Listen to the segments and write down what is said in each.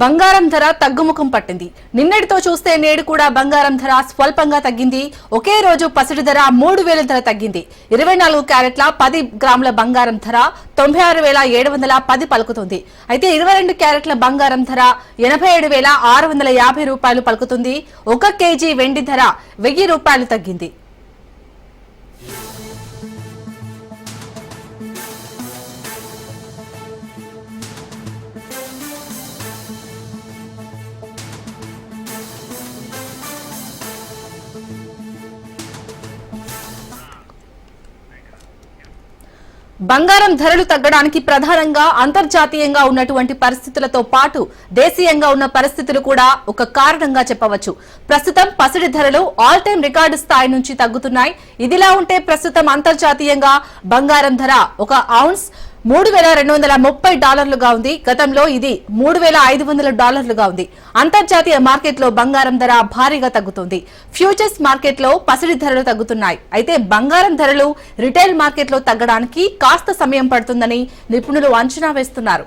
బంగారం ధర తగ్గుముఖం పట్టింది. నిన్నటితో చూస్తే నేడు కూడా బంగారం ధర స్వల్పంగా తగ్గింది. ఒకే రోజు పసిడి ధర 3,000 ధర తగ్గింది. 24 క్యారెట్ల 10 గ్రాముల బంగారం ధర 96,710 పలుకుతుంది. అయితే 22 క్యారెట్ల బంగారం ధర 87,650 రూపాయలు పలుకుతుంది. 1 కేజీ వెండి ధర 1000 రూపాయలు తగ్గింది. బంగారం ధరలు తగ్గడానికి ప్రధానంగా అంతర్జాతీయంగా ఉన్నటువంటి పరిస్థితులతో పాటు దేశీయంగా ఉన్న పరిస్థితులు కూడా ఒక కారణంగా చెప్పవచ్చు. ప్రస్తుతం పసిడి ధరలు ఆల్ టైమ్ రికార్డు స్థాయి నుంచి తగ్గుతున్నాయి. ఇదిలా ఉంటే ప్రస్తుతం అంతర్జాతీయంగా బంగారం ధర ఒక ఔన్స్ $3,230 ఉంది. గతంలో ఇది $3,500 ఉంది. అంతర్జాతీయ మార్కెట్లో బంగారం ధర భారీగా తగ్గుతుంది. ఫ్యూచర్స్ మార్కెట్లో పసిడి ధరలు తగ్గుతున్నాయి. అయితే బంగారం ధరలు రిటైల్ మార్కెట్లో తగ్గడానికి కాస్త సమయం పడుతుందని నిపుణులు అంచనా వేస్తున్నారు.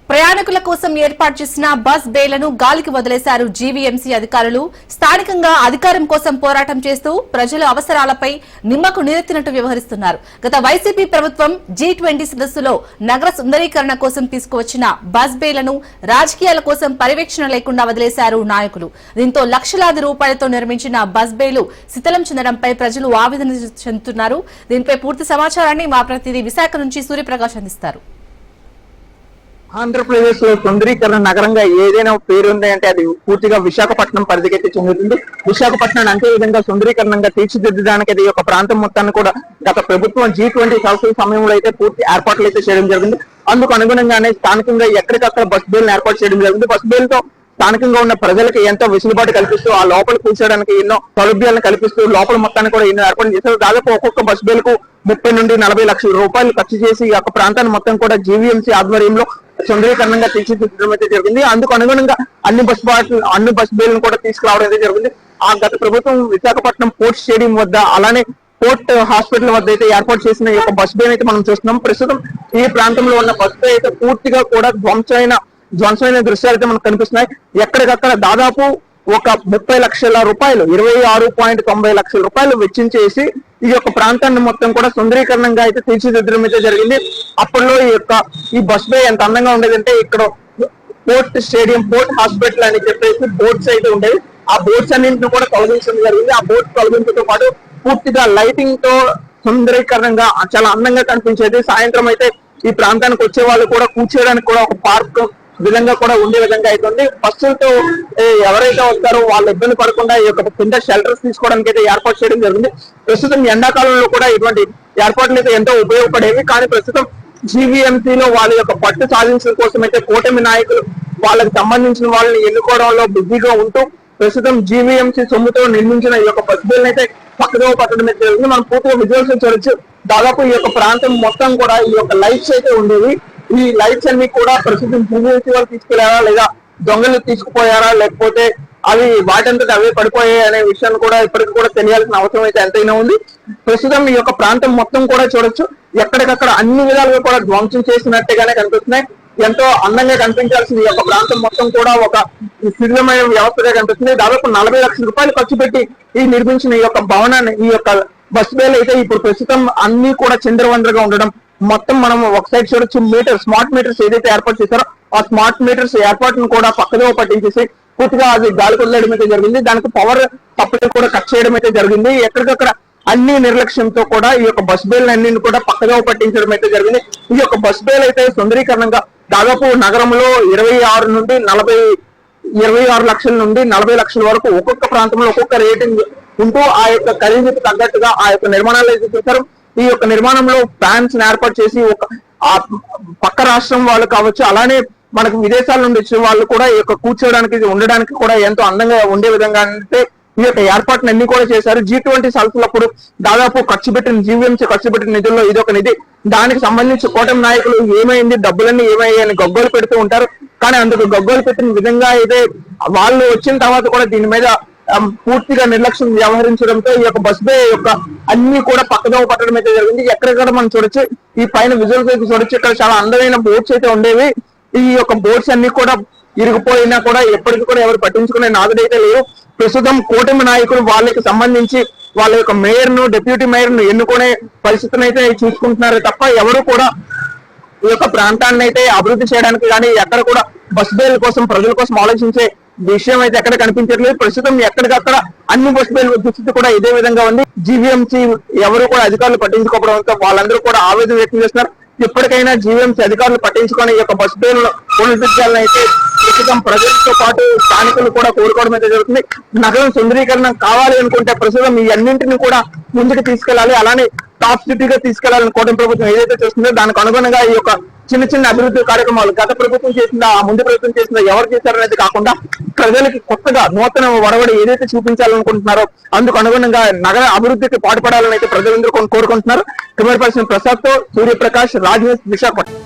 ప్రయాణికుల కోసం ఏర్పాటు చేసిన బస్ బేలను గాలికి వదిలేశారు జీవీఎంసీ అధికారులు. స్థానికంగా అధికారం కోసం పోరాటం చేస్తూ ప్రజల అవసరాలపై నిమ్మకు నీరెత్తినట్టు వ్యవహరిస్తున్నారు. గత వైసీపీ ప్రభుత్వం G20 సదస్సులో నగర సుందరీకరణ కోసం తీసుకువచ్చిన బస్ బేలను రాజకీయాల కోసం పర్యవేక్షణ లేకుండా వదిలేశారు నాయకులు. దీంతో లక్షలాది రూపాయలతో నిర్మించిన బస్ బేలు శిథిలం చెందడంపై ప్రజలు ఆవేదన చెందుతున్నారు. దీనిపై పూర్తి సమాచారాన్ని మా ప్రతినిధి విశాఖ నుంచి సూర్యప్రకాష్ అందిస్తారు. ఆంధ్రప్రదేశ్ లో సుందరీకరణ నగరంగా ఏదైనా పేరు ఉంది అంటే అది పూర్తిగా విశాఖపట్నం పరిధికైతే చెందుతుంది. విశాఖపట్నాన్ని అంతే విధంగా సుందరీకరణంగా తీర్చిదిద్దడానికి అది ఒక ప్రాంతం మొత్తాన్ని కూడా గత ప్రభుత్వం G20 సదస్సుల సమయంలో అయితే పూర్తి ఏర్పాట్లు అయితే చేయడం జరిగింది. అందుకు అనుగుణంగానే స్థానికంగా ఎక్కడికక్కడ బస్ బేలను ఏర్పాటు చేయడం జరిగింది. బస్ బేలతో స్థానికంగా ఉన్న ప్రజలకు ఎంతో వెసులుబాటు కల్పిస్తూ ఆ లోపల కూర్చోడానికి ఎన్నో సౌలభ్యాలను కల్పిస్తూ లోపల మొత్తాన్ని కూడా ఎన్నో ఏర్పాటు చేశారు. దాదాపు ఒక్కొక్క బస్ బేలకు 30 నుండి 40 లక్షల రూపాయలు ఖర్చు చేసి ఈ యొక్క ప్రాంతాన్ని మొత్తం కూడా జీవీఎంసీ ఆధ్వర్యంలో సుందరీకరణంగా తీర్చిదిద్దడం అయితే జరిగింది. అందుకు అనుగుణంగా అన్ని బస్ బేలను కూడా తీసుకురావడం అయితే జరిగింది. ఆ గత ప్రభుత్వం విశాఖపట్నం పోర్ట్ స్టేడియం వద్ద అలానే పోర్ట్ హాస్పిటల్ వద్ద అయితే ఏర్పాటు చేసిన ఈ యొక్క బస్ బే అయితే మనం చూస్తున్నాం. ప్రస్తుతం ఈ ప్రాంతంలో ఉన్న బస్ బే అయితే పూర్తిగా కూడా ధ్వంసమైన దృశ్యాలు అయితే మనకు కనిపిస్తున్నాయి. ఎక్కడికక్కడ దాదాపు ఒక 30 లక్షల రూపాయలు 26.90 లక్షల రూపాయలు వెచ్చించేసి ఈ యొక్క ప్రాంతాన్ని మొత్తం కూడా సుందరీకరణంగా అయితే తీర్చిదిద్దడం అయితే జరిగింది. అప్పట్లో ఈ బస్ బే ఎంత అందంగా ఉండేదంటే ఇక్కడ పోర్ట్ స్టేడియం పోర్ట్ హాస్పిటల్ అని చెప్పేసి బోర్డ్స్ అయితే ఉండేవి. ఆ బోర్డ్స్ అన్నింటిని కూడా తొలగించడం జరిగింది. ఆ బోర్డ్స్ తొలగించడంతో పాటు పూర్తిగా లైటింగ్ తో సుందరీకరణంగా చాలా అందంగా కనిపించేది. సాయంత్రం అయితే ఈ ప్రాంతానికి వచ్చే వాళ్ళు కూడా కూర్చోడానికి కూడా ఒక పార్క్ విధంగా కూడా ఉండే విధంగా అవుతుంది. బస్సులతో ఎవరైతే వస్తారో వాళ్ళు ఇబ్బంది పడకుండా ఈ యొక్క కింద షెల్టర్స్ తీసుకోవడానికి అయితే ఏర్పాటు చేయడం జరిగింది. ప్రస్తుతం ఎండాకాలంలో కూడా ఇటువంటి ఏర్పాట్లు అయితే ఎంతో ఉపయోగపడేవి. కానీ ప్రస్తుతం జీవీఎంసీలో వాళ్ళ యొక్క పట్టు సాధించడం కోసం అయితే కూటమి నాయకులు వాళ్ళకి సంబంధించిన వాళ్ళని ఎన్నుకోవడంలో బిజీగా ఉంటూ ప్రస్తుతం జీవీఎంసీ సొమ్ముతో నిర్మించిన ఈ యొక్క బస్ బేలను అయితే పక్కగా పట్టడం అయితే జరిగింది. మనం పూర్తిగా విజువల్స్ చూడొచ్చు. దాదాపు ఈ యొక్క ప్రాంతం మొత్తం కూడా ఈ యొక్క లైట్స్ అయితే ఉండేవి. ఈ లైట్స్ అన్ని కూడా ప్రస్తుతం జీవీఎంసీ వాళ్ళు తీసుకెళ్లారా లేదా దొంగలు తీసుకుపోయారా లేకపోతే అవి వాటంతటా అవే పడిపోయాయి అనే విషయాన్ని కూడా ఇప్పటికి కూడా తెలియాల్సిన అవసరం అయితే ఎంతైనా ఉంది. ప్రస్తుతం ఈ యొక్క ప్రాంతం మొత్తం కూడా చూడొచ్చు. ఎక్కడికక్కడ అన్ని విధాలుగా కూడా ధ్వంసం చేసినట్టుగానే కనిపిస్తున్నాయి. ఎంతో అందంగా కనిపించాల్సిన ఈ యొక్క ప్రాంతం మొత్తం కూడా ఒక శిథిలమైన వ్యవస్థగా కనిపిస్తుంది. దాదాపు 40 లక్షల రూపాయలు ఖర్చు పెట్టి ఈ నిర్మించిన ఈ యొక్క భవనాన్ని ఈ యొక్క బస్ బేలు అయితే ఇప్పుడు ప్రస్తుతం అన్ని కూడా చిందరవందరగా ఉండడం మొత్తం మనం ఒక సైడ్ చూడొచ్చు. స్మార్ట్ మీటర్స్ ఏదైతే ఏర్పాటు చేశారో ఆ స్మార్ట్ మీటర్స్ ఏర్పాటును కూడా పక్కదో పట్టించేసి పూర్తిగా అది గాలి కొల్లడం అయితే జరిగింది. దానికి పవర్ సప్లై కూడా కట్ చేయడం అయితే జరిగింది. ఎక్కడికక్కడ అన్ని నిర్లక్ష్యంతో కూడా ఈ యొక్క బస్ బేలు అన్ని కూడా పక్కగా పట్టించడం అయితే జరిగింది. ఈ యొక్క బస్ బేలు అయితే సుందరీకరణంగా దాదాపు నగరంలో 26 లక్షల నుండి 40 లక్షల వరకు ఒక్కొక్క ప్రాంతంలో ఒక్కొక్క రేటింగ్ ఉంటూ ఆ యొక్క ఖరీదుకు తగ్గట్టుగా ఆ యొక్క నిర్మాణాలు అయితే చేశారు. ఈ యొక్క నిర్మాణంలో ఫ్యాన్స్ ఏర్పాటు చేసి ఒక పక్క రాష్ట్రం వాళ్ళు కావచ్చు అలానే మనకు విదేశాల నుండి వచ్చిన వాళ్ళు కూడా ఈ యొక్క కూర్చోడానికి ఉండడానికి కూడా ఎంతో అందంగా ఉండే విధంగా అంటే ఈ యొక్క ఏర్పాట్లు అన్ని కూడా చేశారు. G20 సదస్సులప్పుడు దాదాపు జీవీఎంసీ ఖర్చు పెట్టిన నిధుల్లో ఇది ఒక నిధి. దానికి సంబంధించి కూటమి నాయకులు ఏమైంది, డబ్బులన్నీ ఏమయ్యాయని గగ్గోలు పెడుతూ ఉంటారు. కానీ అందుకు గగ్గోలు పెట్టిన విధంగా అయితే వాళ్ళు వచ్చిన తర్వాత కూడా దీని మీద పూర్తిగా నిర్లక్ష్యం వ్యవహరించడంతో ఈ యొక్క బస్ బే యొక్క అన్ని కూడా పక్కదోవ పట్టడం అయితే జరిగింది. ఎక్కడెక్కడ మనం చూడొచ్చు, ఈ పైన విజువల్స్ అయితే చూడొచ్చు, ఇక్కడ చాలా అందమైన బోట్స్ అయితే ఉండేవి. ఈ యొక్క బోట్స్ అన్ని కూడా ఇరిగిపోయినా కూడా ఎప్పటికీ కూడా ఎవరు పట్టించుకునే నాదుడైతే లేరు. ప్రస్తుతం కూటమి నాయకులు వాళ్ళకి సంబంధించి వాళ్ళ యొక్క మేయర్ ను, డిప్యూటీ మేయర్ ను ఎన్నుకునే పరిస్థితిని అయితే చూసుకుంటున్నారు తప్ప ఎవరు కూడా ఈ యొక్క ప్రాంతాన్ని అయితే అభివృద్ధి చేయడానికి కానీ ఎక్కడ కూడా బస్ బేల కోసం, ప్రజల కోసం ఆలోచించే విషయం అయితే ఎక్కడ కనిపించట్లేదు. ప్రస్తుతం ఎక్కడికక్కడ అన్ని బస్ బేల దుస్థితి కూడా ఇదే విధంగా ఉంది. జీవీఎంసీ ఎవరు కూడా అధికారులు పట్టించుకోవడంతో వాళ్ళందరూ కూడా ఆవేదన వ్యక్తం చేస్తున్నారు. ఇప్పటికైనా జీవీఎంసీ అధికారులు పట్టించుకొని ఈ యొక్క బస్ బేలను పునరుద్ధరించాలని అయితే ప్రస్తుతం ప్రజలతో పాటు స్థానికులు కూడా కోరుకోవడం అయితే జరుగుతుంది. నగరం సుందరీకరణ కావాలి అనుకుంటే ప్రస్తుతం ఈ అన్నింటినీ కూడా ముందుకు తీసుకెళ్లాలి. అలానే టాప్ సిటీగా తీసుకెళ్లాలని కూటమి ప్రభుత్వం ఏదైతే చేస్తుందో దానికి అనుగుణంగా ఈ యొక్క చిన్న చిన్న అభివృద్ధి కార్యక్రమాలు గత ప్రభుత్వం చేసిందా, ఆ ముందు ప్రభుత్వం చేసిందా, ఎవరు చేశారనేది కాకుండా ప్రజలకి కొత్తగా నూతన ఒరవడి ఏదైతే చూపించాలనుకుంటున్నారో అందుకు అనుగుణంగా నగర అభివృద్ధికి పాటుపడాలని అయితే ప్రజలందరూ కోరుకుంటున్నారు. కెమెరా పర్సన్ ప్రసాద్ తో సూర్యప్రకాష్, రాజ్ న్యూస్, విశాఖపట్నం.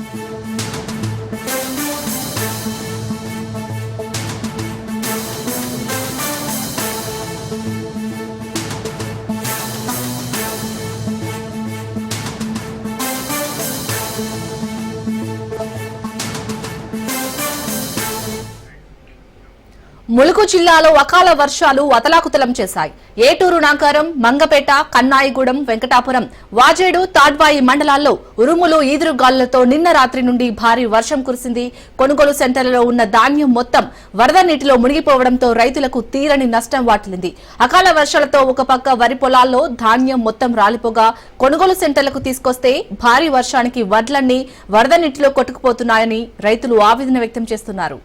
ములుగు జిల్లాలో అకాల వర్షాలు అతలాకుతలం చేశాయి. ఏటూరు నాగారం, మంగపేట, కన్నాయిగూడెం, వెంకటాపురం, వాజేడు, తాడ్వాయి మండలాల్లో ఉరుములు, ఈదురుగాలులతో నిన్న రాత్రి నుండి భారీ వర్షం కురిసింది. కొనుగోలు సెంటర్లలో ఉన్న ధాన్యం మొత్తం వరద నీటిలో మునిగిపోవడంతో రైతులకు తీరని నష్టం వాటిల్లింది. అకాల వర్షాలతో ఒక పక్క వరి పొలాల్లో ధాన్యం మొత్తం రాలిపోగా కొనుగోలు సెంటర్లకు తీసుకొస్తే భారీ వర్షానికి వడ్లన్నీ వరద నీటిలో కొట్టుకుపోతున్నాయని రైతులు ఆవేదన వ్యక్తం చేస్తున్నారు.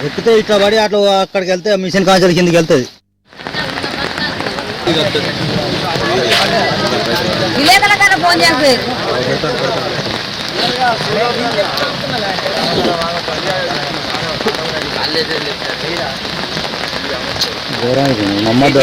ఎక్కితే ఇట్లా పడి అట్లా అక్కడికి వెళ్తే మిషన్ కాంచెల కిందకి వెళ్తుంది. ఘోరానికి నమ్మద్దు.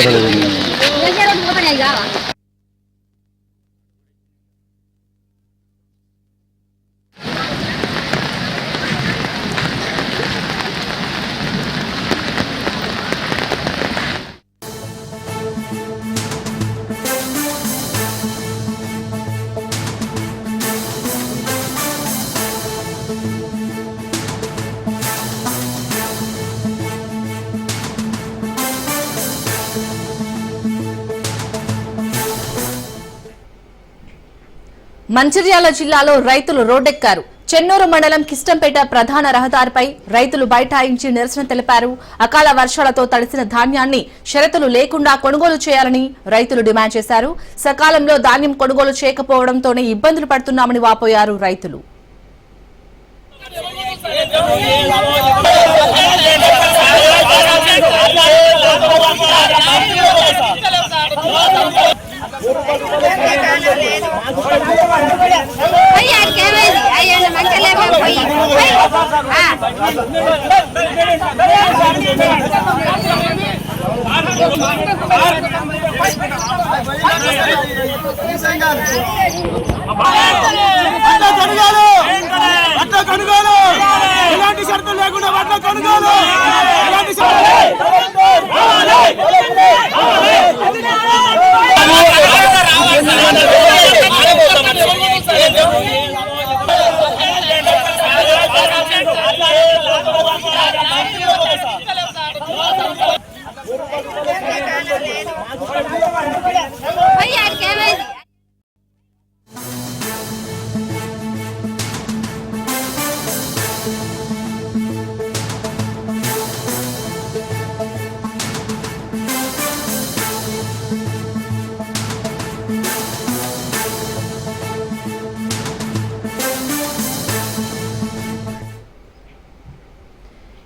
మంచిర్యాల జిల్లాలో రైతులు రోడ్డెక్కారు. చెన్నూరు మండలం కిష్టంపేట ప్రధాన రహదారిపై రైతులు బైఠాయించి నిరసన తెలిపారు. అకాల వర్షాలతో తడిసిన ధాన్యాన్ని షరతులు లేకుండా కొనుగోలు చేయాలని రైతులు డిమాండ్ చేశారు. సకాలంలో ధాన్యం కొనుగోలు చేయకపోవడంతోనే ఇబ్బందులు పడుతున్నామని వాపోయారు రైతులు. ఎలాంటి షరతులు లేకుండా వాటిలో కొనుగోలు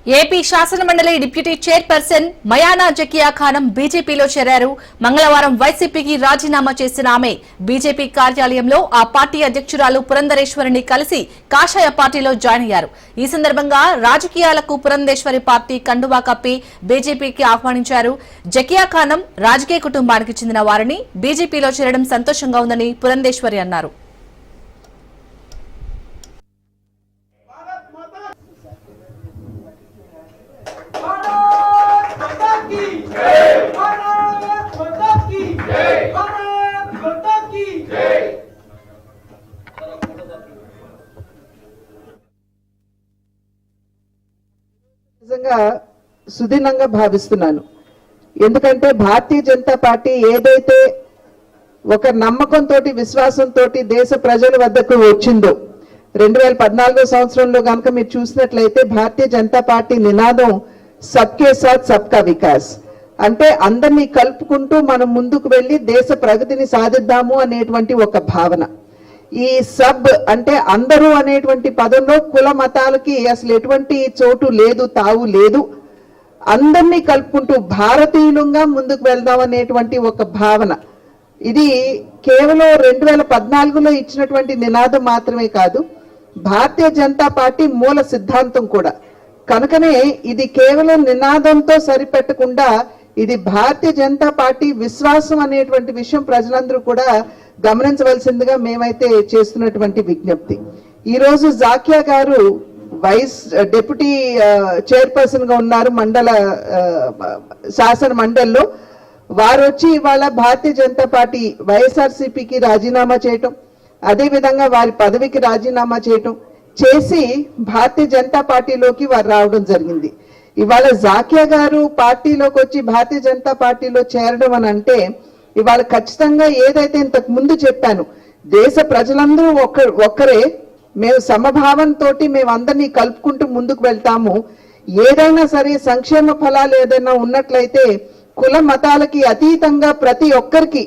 ఏపీ శాసనమండలి డిప్యూటీ చైర్పర్సన్ మయానా జకియా ఖానం బీజేపీలో చేరారు. మంగళవారం వైసీపీకి రాజీనామా చేసిన ఆమె బీజేపీ కార్యాలయంలో ఆ పార్టీ అధ్యక్షురాలు పురంధరేశ్వరిని కలిసి కాషాయ పార్టీలో జాయిన్ అయ్యారు. ఈ సందర్భంగా రాజకీయాలకు పురంధేశ్వరి పార్టీ కండువా కప్పి బీజేపీకి ఆహ్వానించారు. జకియా ఖానం రాజకీయ కుటుంబానికి చెందిన వారిని బీజేపీలో చేరడం సంతోషంగా ఉందని పురంధేశ్వరి అన్నారు. నిజంగా సుదీనంగా భావిస్తున్నాను. ఎందుకంటే భారతీయ జనతా పార్టీ ఏదైతే ఒక నమ్మకంతో విశ్వాసంతో దేశ ప్రజల వద్దకు వచ్చిందో 2014 సంవత్సరంలో కనుక మీరు చూసినట్లయితే భారతీయ జనతా పార్టీ నినాదం సబ్కే సాత్ సబ్కా వికాస్ అంటే అందరినీ కలుపుకుంటూ మనం ముందుకు వెళ్ళి దేశ ప్రగతిని సాధిద్దాము అనేటువంటి ఒక భావన. ఈ సబ్ అంటే అందరూ అనేటువంటి పదంలో కుల మతాలకి అసలు ఎటువంటి చోటు లేదు, తావు లేదు. అందరినీ కలుపుకుంటూ భారతీయులంగా ముందుకు వెళ్దాం అనేటువంటి ఒక భావన. ఇది కేవలం 2014లో ఇచ్చినటువంటి నినాదం మాత్రమే కాదు, భారతీయ జనతా పార్టీ మూల సిద్ధాంతం కూడా. కనుకనే ఇది కేవలం నినాదంతో సరిపెట్టకుండా ఇది భారతీయ జనతా పార్టీ విశ్వాసం అనేటువంటి విషయం ప్రజలందరూ కూడా గమనించవలసిందిగా మేమైతే చేస్తున్నటువంటి విజ్ఞప్తి. ఈ రోజు జాకియా గారు డిప్యూటీ చైర్పర్సన్ గా ఉన్నారు మండల శాసన మండలిలో. వారు వచ్చి ఇవాళ భారతీయ జనతా పార్టీ వైఎస్ఆర్సీపీకి రాజీనామా చేయటం, అదేవిధంగా వారి పదవికి రాజీనామా చేయటం చేసి భారతీయ జనతా పార్టీలోకి వారు రావడం జరిగింది. ఇవాళ జాకియా గారు పార్టీలోకి వచ్చి భారతీయ జనతా పార్టీలో చేరడం అని అంటే ఇవాళ ఖచ్చితంగా ఏదైతే ఇంతకు ముందు చెప్పాను, దేశ ప్రజలందరూ ఒక్కరే, మేము సమభావంతో మేము అందరినీ కలుపుకుంటూ ముందుకు వెళ్తాము. ఏదైనా సరే సంక్షేమ ఫలాలు ఏదైనా ఉన్నట్లయితే కుల మతాలకి అతీతంగా ప్రతి ఒక్కరికి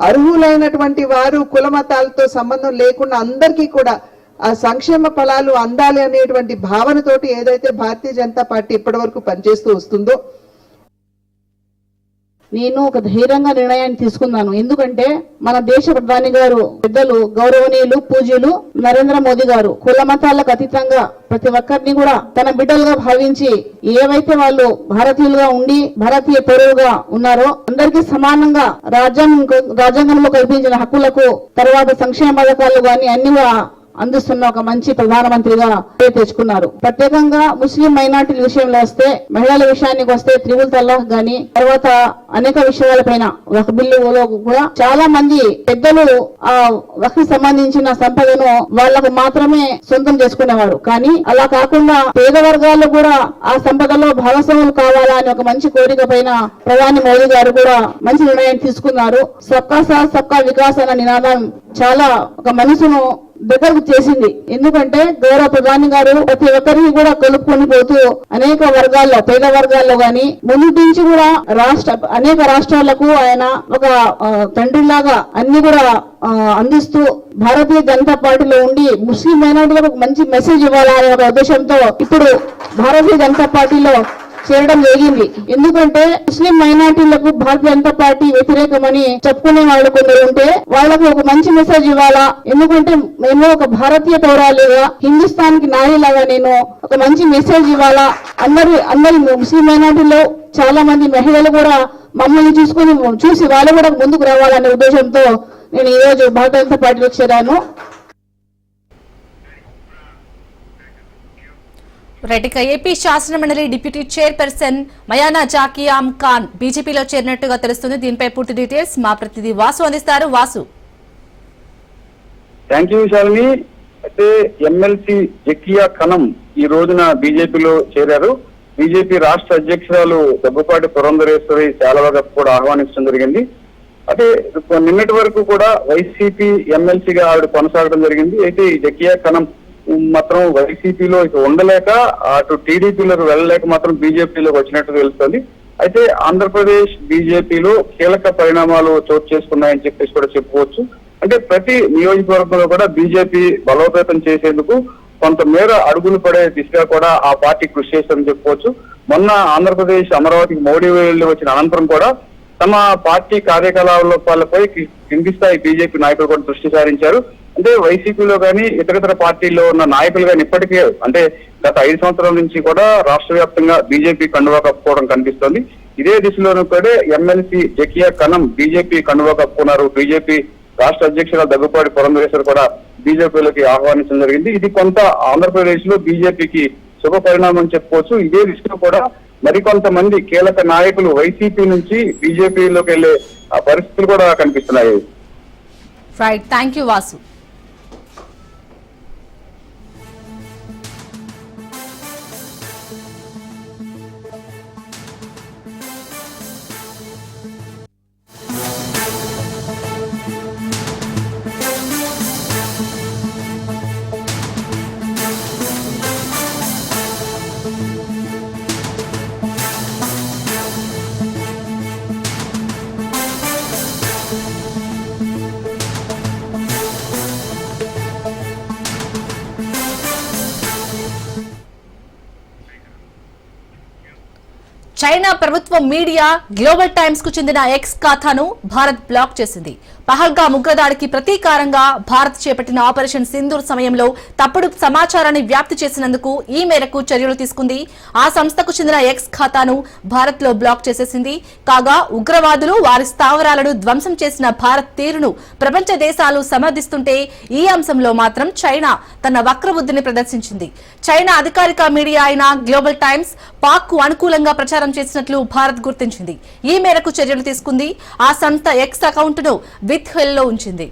అర్హులైనటువంటి వారు కుల మతాలతో సంబంధం లేకుండా అందరికీ కూడా ఆ సంక్షేమ ఫలాలు అందాలి అనేటువంటి భావనతోటి ఏదైతే భారతీయ జనతా పార్టీ ఇప్పటి వరకు పనిచేస్తూ వస్తుందో, నేను ఒక ధైర్యంగా నిర్ణయాన్ని తీసుకున్నాను. ఎందుకంటే మన దేశ ప్రధాని గారు పెద్దలు గౌరవనీయులు పూజ్యులు నరేంద్ర మోదీ గారు కుల మతాలకు అతీతంగా ప్రతి ఒక్కరిని కూడా తన బిడ్డలుగా భావించి ఏవైతే వాళ్ళు భారతీయులుగా ఉండి భారతీయ పౌరులుగా ఉన్నారో అందరికీ సమానంగా రాజ్యాంగంలో కల్పించిన హక్కులకు తర్వాత సంక్షేమ పథకాలు గాని అన్ని అందిస్తున్న ఒక మంచి ప్రధానమంత్రిగా పేరు తెచ్చుకున్నారు. ప్రత్యేకంగా ముస్లిం మైనార్టీల విషయంలో వస్తే, మహిళల విషయానికి వస్తే త్రిపుల్ తలాక్ గాని తర్వాత అనేక విషయాలపైన వక్ఫ్ బిల్లులో కూడా చాలా మంది పెద్దలు ఆ వక్ఫ్ సంబంధించిన సంపదను వాళ్లకు మాత్రమే సొంతం చేసుకునేవారు. కానీ అలా కాకుండా పేద వర్గాలు కూడా ఆ సంపదలో భాగస్వాములు కావాలా అని ఒక మంచి కోరిక పైన ప్రధాని మోదీ గారు కూడా మంచి నిర్ణయం తీసుకున్నారు. సబ్కా సాత్ సబ్కా వికాస్ అన్న నినాదం చాలా ఒక మనసును దగ్గరకు చేసింది. ఎందుకంటే గౌరవ ప్రధాని గారు ప్రతి ఒక్కరికి కూడా కలుపుకొని పోతూ అనేక వర్గాల్లో పేద వర్గాల్లో గాని ముందు నుంచి కూడా అనేక రాష్ట్రాలకు ఆయన ఒక తండ్రిలాగా అన్ని కూడా అందిస్తూ భారతీయ జనతా పార్టీలో ఉండి ముస్లిం మైనారిటీలకు మంచి మెసేజ్ ఇవ్వాలనే ఒక ఉద్దేశంతో ఇప్పుడు భారతీయ జనతా పార్టీలో చేరడం జరిగింది. ఎందుకంటే ముస్లిం మైనార్టీలకు భారతీయ జనతా పార్టీ వ్యతిరేకమని చెప్పుకునే వాళ్ళు కొందరు ఉంటే వాళ్లకు ఒక మంచి మెసేజ్ ఇవ్వాలా. ఎందుకంటే మేము ఒక భారతీయ పౌరాలుగా హిందుస్థాన్ కి నాయలాగా నేను ఒక మంచి మెసేజ్ ఇవ్వాలా. అందరి ముస్లిం మైనార్టీలో చాలా మంది మహిళలు కూడా మమ్మల్ని చూసి వాళ్ళు కూడా ముందుకు రావాలనే ఉద్దేశంతో నేను ఈ రోజు భారతీయ జనతా పార్టీలో చేరాను. రెడ్డిక ఏపీ శాసనమండలి డిప్యూటీ చైర్పర్సన్ మయానా జాకియా ఖాన్ బీజేపీలో చేరినట్టుగా తెలుస్తుంది. దీనిపై పూర్తి డీటెయిల్స్ మా ప్రతినిధి వాసు అందిస్తారు. వాసు. Thank you Shalini. అయితే ఎమ్మెల్సీ జకియా ఖానం ఈ రోజున బీజేపీలో చేరారు. బీజేపీ రాష్ట్ర అధ్యక్షురాలు దగ్గుపాటి పురంధరేశ్వరి శాలవాగా కూడా ఆహ్వానించడం జరిగింది. అయితే నిన్నటి వరకు కూడా వైసీపీ ఎమ్మెల్సీగా ఆవిడ కొనసాగడం జరిగింది. అయితే ఈ జకియా ఖానం మాత్రం వైసీపీలో ఇక ఉండలేక అటు టీడీపీలోకి వెళ్ళలేక మాత్రం బీజేపీలోకి వచ్చినట్టు తెలుస్తుంది. అయితే ఆంధ్రప్రదేశ్ బీజేపీలో కీలక పరిణామాలు చోటు చేసుకున్నాయని చెప్పేసి కూడా చెప్పుకోవచ్చు. అంటే ప్రతి నియోజకవర్గంలో కూడా బీజేపీ బలోపేతం చేసేందుకు కొంత మేర అడుగులు పడే దిశగా కూడా ఆ పార్టీ కృషి చేస్తుందని చెప్పుకోవచ్చు. మొన్న ఆంధ్రప్రదేశ్ అమరావతికి మోడీ వెళ్లి వచ్చిన అనంతరం కూడా తమ పార్టీ కార్యకలాపాలపై కింది స్థాయి బీజేపీ నాయకులు కూడా దృష్టి సారించారు. అంటే వైసీపీలో కానీ ఇతర పార్టీల్లో ఉన్న నాయకులు కానీ ఇప్పటికే అంటే గత 5 సంవత్సరాల నుంచి కూడా రాష్ట్ర వ్యాప్తంగా బీజేపీ కండువా కప్పుకోవడం కనిపిస్తోంది. ఇదే దిశలోనూ కూడా ఎమ్మెల్సీ జకియా కనం బీజేపీ కండువా కప్పుకున్నారు. బీజేపీ రాష్ట్ర అధ్యక్షురాలు దగ్గుపాటి పురంధరేశ్వర్ కూడా బీజేపీలోకి ఆహ్వానించడం జరిగింది. ఇది కొంత ఆంధ్రప్రదేశ్ లో బీజేపీకి శుభ పరిణామం చెప్పుకోవచ్చు. ఇదే దిశలో కూడా మరికొంతమంది కీలక నాయకులు వైసీపీ నుంచి బీజేపీలోకి వెళ్లే పరిస్థితులు కూడా కనిపిస్తున్నాయి. Right, thank you Vasu. China ప్రభుత్వ మీడియా గ్లోబల్ టైమ్స్ కు చెందిన ఎక్స్ ఖాతాను భారత్ బ్లాక్ చేసింది. పహల్గామ్ ఉగ్రదాడికి ప్రతీకారంగా భారత్ చేపట్టిన ఆపరేషన్ సింధూర్ సమయంలో తప్పుడు సమాచారాన్ని వ్యాప్తి చేసినందుకు ఈ మేరకు చర్యలు తీసుకుంది. ఆ సంస్థకు చెందిన ఎక్స్ ఖాతాను భారత్ లో బ్లాక్ చేసేసింది. కాగా ఉగ్రవాదులు వారి స్థావరాలను ధ్వంసం చేసిన భారత్ తీరును ప్రపంచ దేశాలు సమర్థిస్తుంటే ఈ అంశంలో మాత్రం చైనా తన వక్రబుద్ధిని ప్రదర్శించింది. చైనా అధికారిక మీడియా అయిన గ్లోబల్ టైమ్స్ పాక్ కు అనుకూలంగా ప్రచారం చేసినట్లు భారత్ గుర్తించింది. ఈ మేరకు చర్యలు తీసుకుంది. ఆ సంస్థ ఎక్స్ అకౌంట్ ను విత్ హెల్ లో ఉంచింది.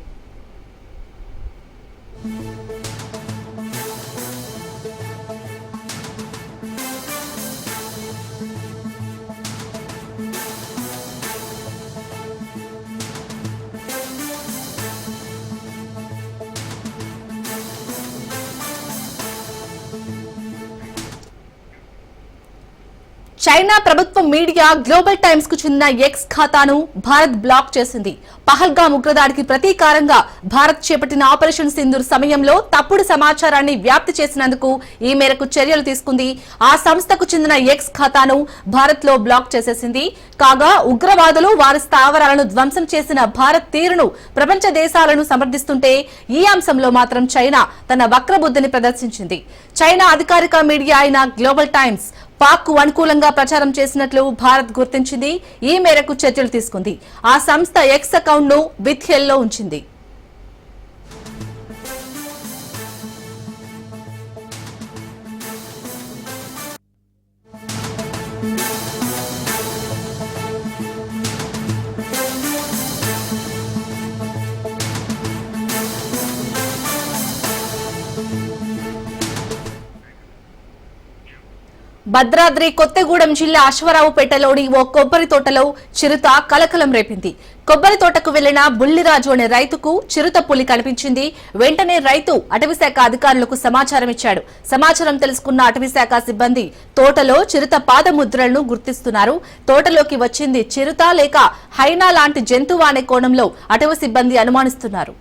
చైనా ప్రభుత్వ మీడియా గ్లోబల్ టైమ్స్ కు చెందిన ఎక్స్ ఖాతాను భారత్ బ్లాక్ చేసింది. పహల్గామ్ ఉగ్రదాడికి ప్రతీకారంగా భారత్ చేపట్టిన ఆపరేషన్ సింధూర్ సమయంలో తప్పుడు సమాచారాన్ని వ్యాప్తి చేసినందుకు ఈ మేరకు చర్యలు తీసుకుంది. ఆ సంస్థకు చెందిన ఎక్స్ ఖాతాను భారత్ లో బ్లాక్ చేసేసింది. కాగా ఉగ్రవాదులు వారి స్థావరాలను ధ్వంసం చేసిన భారత్ తీరును ప్రపంచ దేశాలను సమర్థిస్తుంటే ఈ అంశంలో మాత్రం చైనా తన వక్రబుద్ధిని ప్రదర్శించింది. చైనా అధికారిక మీడియా అయిన గ్లోబల్ టైమ్స్ పాక్ కు అనుకూలంగా ప్రచారం చేసినట్లు భారత్ గుర్తించింది. ఈ మేరకు చర్యలు తీసుకుంది. ఆ సంస్థ ఎక్స్ అకౌంట్ ను విత్ హెల్ లో ఉంచింది. భద్రాద్రి కొత్తగూడెం జిల్లా అశ్వరావుపేటలోని ఓ కొబ్బరి తోటలో చిరుత కలకలం రేపింది. కొబ్బరి తోటకు వెళ్లిన బుల్లిరాజు అనే రైతుకు చిరుత పులి కనిపించింది. వెంటనే రైతు అటవీశాఖ అధికారులకు సమాచారం ఇచ్చాడు. సమాచారం తెలుసుకున్న అటవీశాఖ సిబ్బంది తోటలో చిరుత పాదముద్రలను గుర్తిస్తున్నారు. తోటలోకి వచ్చింది చిరుత లేక హైనా లాంటి జంతువు అనే కోణంలో అటవీ సిబ్బంది అనుమానిస్తున్నారు.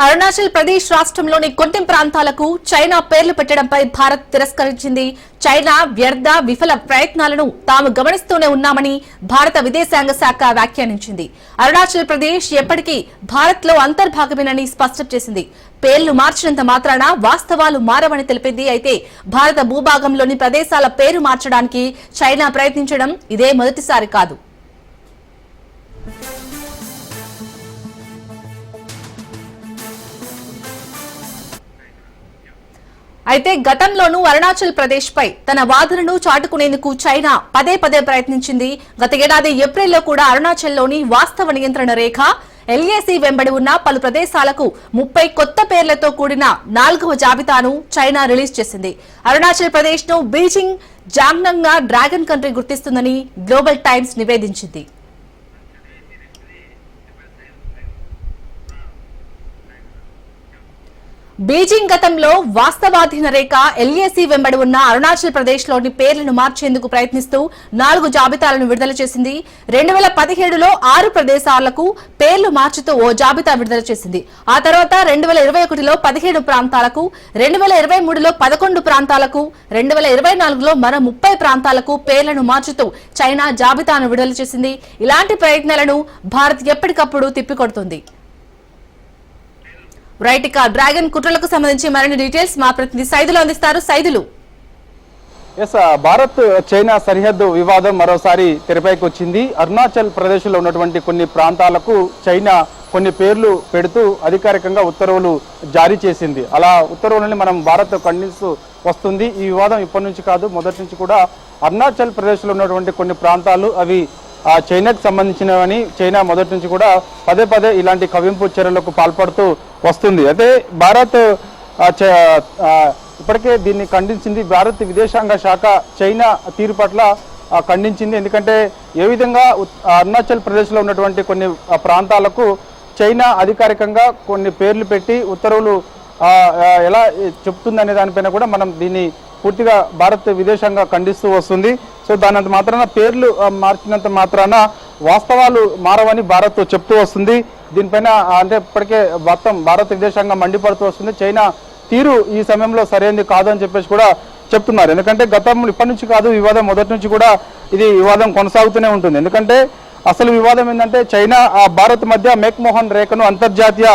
అరుణాచల్ ప్రదేశ్ రాష్ట్రంలోని కొన్ని ప్రాంతాలకు చైనా పేర్లు పెట్టడంపై భారత్ తిరస్కరించింది. చైనా వ్యర్థ విఫల ప్రయత్నాలను తాము గమనిస్తూనే ఉన్నామని భారత విదేశాంగ శాఖ వ్యాఖ్యానించింది. అరుణాచల్ ప్రదేశ్ ఎప్పటికీ భారత్ లో అంతర్భాగమేనని స్పష్టం చేసింది. పేర్లు మార్చినంత మాత్రాన వాస్తవాలు మారవని తెలిపింది. అయితే భారత భూభాగంలోని ప్రదేశాల పేరు మార్చడానికి చైనా ప్రయత్నించడం ఇదే మొదటిసారి కాదు. అయితే గతంలోనూ అరుణాచల్ ప్రదేశ్ పై తన వాదనను చాటుకునేందుకు చైనా పదే పదే ప్రయత్నించింది. గత ఏడాది ఏప్రిల్లో కూడా అరుణాచల్లోని వాస్తవ నియంత్రణ రేఖ ఎల్ఏసీ వెంబడి ఉన్న పలు ప్రదేశాలకు 30 కొత్త పేర్లతో కూడిన 4వ జాబితాను చైనా రిలీజ్ చేసింది. అరుణాచల్ ప్రదేశ్ ను బీజింగ్ జాంగ్నంగా డ్రాగన్ కంట్రీ గుర్తిస్తుందని గ్లోబల్ టైమ్స్ నివేదించింది. బీజింగ్ గతంలో వాస్తవాధీన రేఖ ఎల్ఏసీ వెంబడి ఉన్న అరుణాచల్ ప్రదేశ్ లోని పేర్లను మార్చేందుకు ప్రయత్నిస్తూ 4 జాబితాలను విడుదల చేసింది. 2017లో 6 ప్రదేశాలకు పేర్లు మార్చుతూ ఓ జాబితా విడుదల చేసింది. ఆ తర్వాత 2021లో 17 ప్రాంతాలకు, 2023లో 11 ప్రాంతాలకు, 2024లో మరో 30 ప్రాంతాలకు పేర్లను మార్చుతూ చైనా జాబితాను విడుదల చేసింది. ఇలాంటి ప్రయత్నాలను భారత్ ఎప్పటికప్పుడు తిప్పికొడుతుంది. రైట్, ఇక డ్రాగన్ కుట్రలకు సంబంధించి మరిన్ని డీటెయిల్స్ మా ప్రతినిధి సైదులు అందిస్తారు. సైదులు. భారత్ చైనా సరిహద్దు వివాదం మరోసారి తెరపైకి వచ్చింది. అరుణాచల్ ప్రదేశ్ లో ఉన్నటువంటి కొన్ని ప్రాంతాలకు చైనా కొన్ని పేర్లు పెడుతూ అధికారికంగా ఉత్తర్వులు జారీ చేసింది. అలా ఉత్తర్వులని మనం భారత్ ఖండిస్తూ వస్తుంది. ఈ వివాదం ఇప్పటి నుంచి కాదు, మొదటి నుంచి కూడా అరుణాచల్ ప్రదేశ్ లో ఉన్నటువంటి కొన్ని ప్రాంతాలు అవి చైనాకు సంబంధించినవని చైనా మొదటి నుంచి కూడా పదే పదే ఇలాంటి కవింపు చర్యలకు పాల్పడుతూ వస్తుంది. అయితే భారత్ ఇప్పటికే దీన్ని ఖండించింది. భారత్ విదేశాంగ శాఖ చైనా తీరు పట్ల ఖండించింది. ఎందుకంటే ఏ విధంగా అరుణాచల్ ప్రదేశ్లో ఉన్నటువంటి కొన్ని ప్రాంతాలకు చైనా అధికారికంగా కొన్ని పేర్లు పెట్టి ఉత్తర్వులు ఎలా చెప్తుందనే దానిపైన కూడా మనం దీన్ని పూర్తిగా భారత్ విదేశాంగ ఖండిస్తూ వస్తుంది. సో దానంత మాత్రాన పేర్లు మార్చినంత మాత్రాన వాస్తవాలు మారవని భారత్ చెప్తూ వస్తుంది. దీనిపైన అంటే ఇప్పటికే మొత్తం భారత విదేశాంగం మండిపడుతూ వస్తుంది. చైనా తీరు ఈ సమయంలో సరైనది కాదు అని చెప్పేసి కూడా చెప్తున్నారు. ఎందుకంటే గతంలో ఇప్పటి నుంచి కాదు, వివాదం మొదటి నుంచి కూడా ఇది వివాదం కొనసాగుతూనే ఉంటుంది. ఎందుకంటే అసలు వివాదం ఏంటంటే చైనా భారత్ మధ్య మెక్మోహన్ రేఖను అంతర్జాతీయ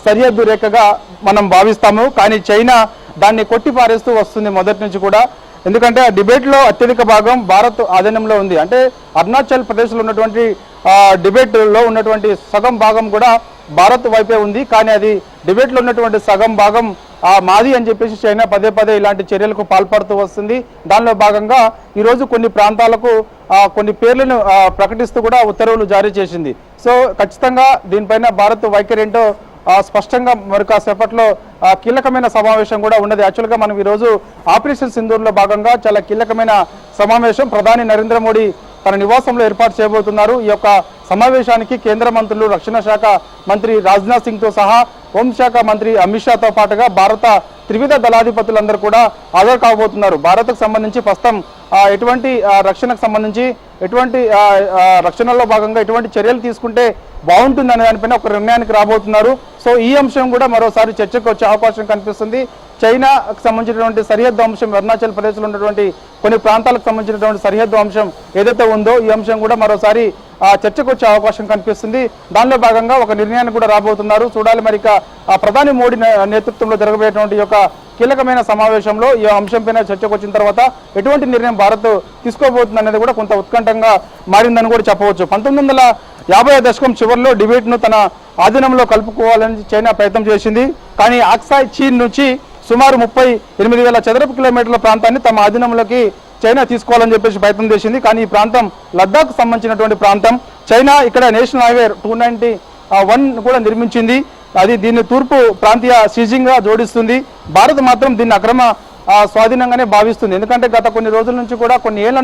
సరిహద్దు రేఖగా మనం భావిస్తాము. కానీ చైనా దాన్ని కొట్టిపారేస్తూ వస్తుంది మొదటి నుంచి కూడా. ఎందుకంటే ఆ డిబేట్లో అత్యధిక భాగం భారత్ ఆధీనంలో ఉంది. అంటే అరుణాచల్ ప్రదేశ్లో ఉన్నటువంటి డిబేట్లో ఉన్నటువంటి సగం భాగం కూడా భారత్ వైపే ఉంది. కానీ అది డిబేట్లో ఉన్నటువంటి సగం భాగం మాది అని చెప్పేసి చైనా పదే పదే ఇలాంటి చర్యలకు పాల్పడుతూ వస్తుంది. దానిలో భాగంగా ఈరోజు కొన్ని ప్రాంతాలకు కొన్ని పేర్లను ప్రకటిస్తూ కూడా ఉత్తర్వులు జారీ చేసింది. సో ఖచ్చితంగా దీనిపైన భారత్ వైఖరి ఏంటో స్పష్టంగా మరి కాసేపట్లో కీలకమైన సమావేశం కూడా ఉన్నది. యాక్చువల్గా మనం ఈరోజు ఆపరేషన్ సింధూర్లో భాగంగా చాలా కీలకమైన సమావేశం ప్రధాని నరేంద్ర మోడీ తన నివాసంలో ఏర్పాటు చేయబోతున్నారు. ఈ యొక్క సమావేశానికి కేంద్ర మంత్రులు, రక్షణ శాఖ మంత్రి రాజ్నాథ్ సింగ్తో సహా హోంశాఖ మంత్రి అమిత్ షాతో పాటుగా భారత త్రివిధ దళాధిపతులందరూ కూడా హాజరు కాబోతున్నారు. భారత్కు సంబంధించి ప్రస్తుతం ఎటువంటి రక్షణకు సంబంధించి ఎటువంటి రక్షణలో భాగంగా ఎటువంటి చర్యలు తీసుకుంటే బాగుంటుందనే దానిపైన ఒక నిర్ణయానికి రాబోతున్నారు. సో ఈ అంశం కూడా మరోసారి చర్చకు వచ్చే అవకాశం కనిపిస్తుంది. చైనాకు సంబంధించినటువంటి సరిహద్దు అంశం, అరుణాచల్ ప్రదేశ్లో ఉన్నటువంటి కొన్ని ప్రాంతాలకు సంబంధించినటువంటి సరిహద్దు అంశం ఏదైతే ఉందో ఈ అంశం కూడా మరోసారి చర్చకు వచ్చే అవకాశం కనిపిస్తుంది. దానిలో భాగంగా ఒక నిర్ణయానికి కూడా రాబోతున్నారు. చూడాలి మరి ప్రధాని మోడీ నేతృత్వంలో జరగబోయేటువంటి యొక్క కీలకమైన సమావేశంలో ఈ అంశంపైన చర్చకు వచ్చిన తర్వాత ఎటువంటి నిర్ణయం భారత్ తీసుకోబోతుంది అనేది కూడా కొంత ఉత్కంఠంగా మారిందని కూడా చెప్పవచ్చు. 1950 దశకం చివరిలో డిబేట్ను తన ఆధీనంలో కలుపుకోవాలని చైనా ప్రయత్నం చేసింది. కానీ ఆక్సాయ్ చీన్ నుంచి సుమారు 38,000 చదరపు కిలోమీటర్ల ప్రాంతాన్ని తమ ఆధీనంలోకి చైనా తీసుకోవాలని చెప్పేసి ప్రయత్నం చేసింది. కానీ ఈ ప్రాంతం లద్దాఖ్ సంబంధించినటువంటి ప్రాంతం. చైనా ఇక్కడ నేషనల్ హైవే 291 కూడా నిర్మించింది. అది దీన్ని తూర్పు ప్రాంతీయ సీజింగ్గా జోడిస్తుంది. భారత్ మాత్రం దీన్ని అక్రమ స్వాధీనంగానే భావిస్తుంది. ఎందుకంటే గత కొన్ని రోజుల నుంచి కూడా కొన్ని ఏళ్ల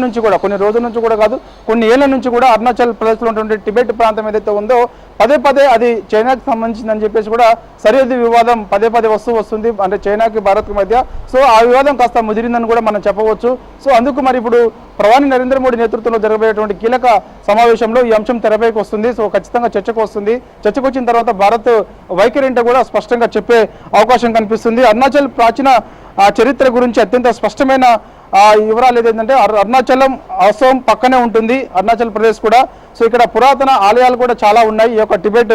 నుంచి కూడా అరుణాచల్ ప్రదేశ్లో ఉన్నటువంటి టిబెట్ ప్రాంతం ఏదైతే ఉందో పదే అది చైనాకి సంబంధించిందని చెప్పేసి కూడా సరిహద్దు వివాదం పదే వస్తుంది, అంటే చైనాకి భారత్కి మధ్య. సో ఆ వివాదం కాస్త ముదిరిందని కూడా మనం చెప్పవచ్చు. సో అందుకు మరి ఇప్పుడు ప్రధాని నరేంద్ర మోడీ నేతృత్వంలో జరగబోయేటువంటి కీలక సమావేశంలో ఈ అంశం తెరపైకి వస్తుంది. సో ఖచ్చితంగా చర్చకు వస్తుంది. చర్చకు వచ్చిన తర్వాత భారత్ వైఖరి ఏంటో కూడా స్పష్టంగా చెప్పే అవకాశం కనిపిస్తుంది. అరుణాచల్ ప్రాచీన చరిత్ర గురించి అత్యంత స్పష్టమైన వివరాలు ఏదైందంటే అరుణాచలం అసోం పక్కనే ఉంటుంది అరుణాచల్ ప్రదేశ్ కూడా. సో ఇక్కడ పురాతన ఆలయాలు కూడా చాలా ఉన్నాయి ఈ యొక్క టిబెట్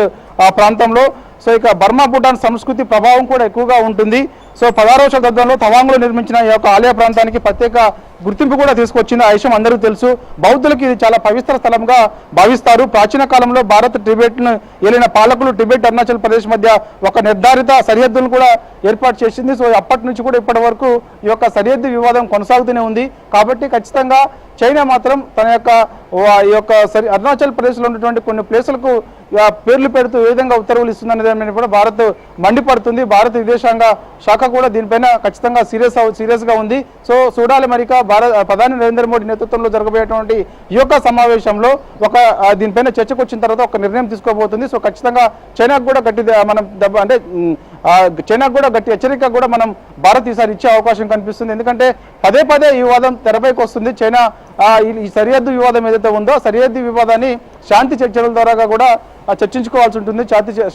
ప్రాంతంలో. సో ఇక బర్మా భూటాన్ సంస్కృతి ప్రభావం కూడా ఎక్కువగా ఉంటుంది. సో 16వ శతాబ్దంలో తవాంగ్లో నిర్మించిన ఈ యొక్క ఆలయ ప్రాంతానికి ప్రత్యేక గుర్తింపు కూడా తీసుకొచ్చింది. ఆ విషయం అందరికీ తెలుసు. బౌద్ధులకు ఇది చాలా పవిత్ర స్థలంగా భావిస్తారు. ప్రాచీన కాలంలో భారత్ టిబెట్ను ఏలిన పాలకులు టిబెట్ అరుణాచల్ ప్రదేశ్ మధ్య ఒక నిర్ధారిత సరిహద్దును కూడా ఏర్పాటు చేసింది. సో అప్పటి నుంచి కూడా ఇప్పటి వరకు ఈ యొక్క సరిహద్దు వివాదం కొనసాగుతూనే ఉంది. కాబట్టి ఖచ్చితంగా చైనా మాత్రం తన యొక్క ఈ యొక్క అరుణాచల్ ప్రదేశ్లో ఉన్నటువంటి కొన్ని ప్లేసులకు పేర్లు పెడుతూ ఏ విధంగా ఉత్తర్వులు ఇస్తుందనే దాని మీద కూడా భారత్ మండిపడుతుంది. భారత విదేశాంగ శాఖ కూడా దీనిపైన ఖచ్చితంగా సీరియస్గా ఉంది. సో చూడాలి మరి ప్రధాని నరేంద్ర మోడీ నేతృత్వంలో జరగబోయేటువంటి ఈ యొక్క సమావేశంలో దీనిపైన చర్చకు వచ్చిన తర్వాత ఒక నిర్ణయం తీసుకోబోతుంది. సో ఖచ్చితంగా చైనాకు కూడా గట్టి హెచ్చరిక కూడా మనం భారత్ ఈసారి ఇచ్చే అవకాశం కనిపిస్తుంది. ఎందుకంటే పదే ఈ వివాదం తెరపైకి వస్తుంది. చైనా ఈ సరిహద్దు వివాదం ఏదైతే ఉందో సరిహద్దు వివాదాన్ని శాంతి చర్చల ద్వారా కూడా చర్చించుకోవాల్సి ఉంటుంది.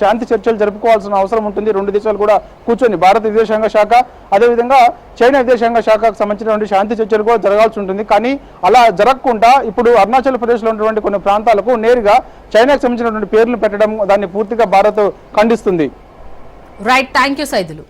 శాంతి చర్చలు జరుపుకోవాల్సిన అవసరం ఉంటుంది. రెండు దేశాలు కూడా కూర్చొని భారత విదేశాంగ శాఖ అదేవిధంగా చైనా విదేశాంగ శాఖకు సంబంధించినటువంటి శాంతి చర్చలు కూడా జరగాల్సి ఉంటుంది. కానీ అలా జరగకుండా ఇప్పుడు అరుణాచల్ ప్రదేశ్లో ఉన్నటువంటి కొన్ని ప్రాంతాలకు నేరుగా చైనాకు సంబంధించినటువంటి పేర్లు పెట్టడం దాన్ని పూర్తిగా భారత్ ఖండిస్తుంది. Right, thank you Saidulu.